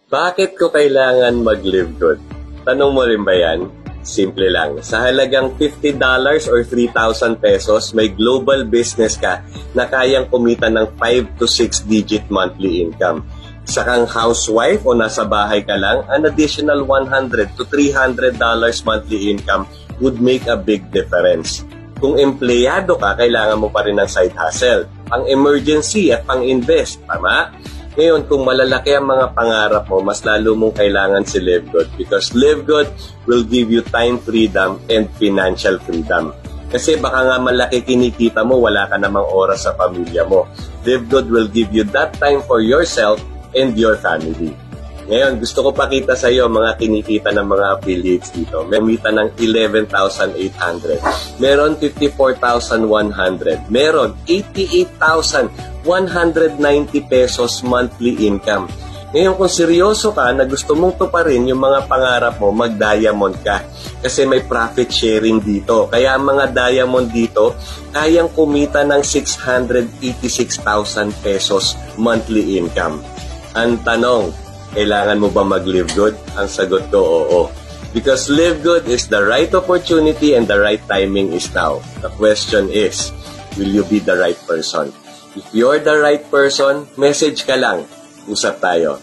Bakit ko kailangan mag-live good? Tanong mo rin ba yan? Simple lang. Sa halagang $50 or 3,000 pesos, may global business ka na kayang kumita ng 5 to 6 digit monthly income. Isa kang housewife o nasa bahay ka lang, an additional $100 to $300 monthly income would make a big difference. Kung empleyado ka, kailangan mo pa rin ng side hustle, pang-emergency at pang-invest. Tama? Ngayon, kung malalaki ang mga pangarap mo, mas lalo mong kailangan si Live Good because Live Good will give you time freedom and financial freedom. Kasi baka nga malaki kinikita mo, wala ka namang oras sa pamilya mo. Live Good will give you that time for yourself and your family. Ngayon, gusto ko pakita sa iyo mga kinikita ng mga affiliates dito. May kumita ng 11,800. Meron 54,100. Meron 88,190 pesos monthly income. Ngayon, kung seryoso ka na gusto mong tuparin yung mga pangarap mo, mag-diamond ka. Kasi may profit sharing dito. Kaya ang mga diamond dito, kayang kumita ng 686,000 pesos monthly income. Ang tanong, kailangan mo ba mag-live good? Ang sagot ko, oo. Because live good is the right opportunity and the right timing is now. The question is, will you be the right person? If you're the right person, message ka lang. Usap tayo.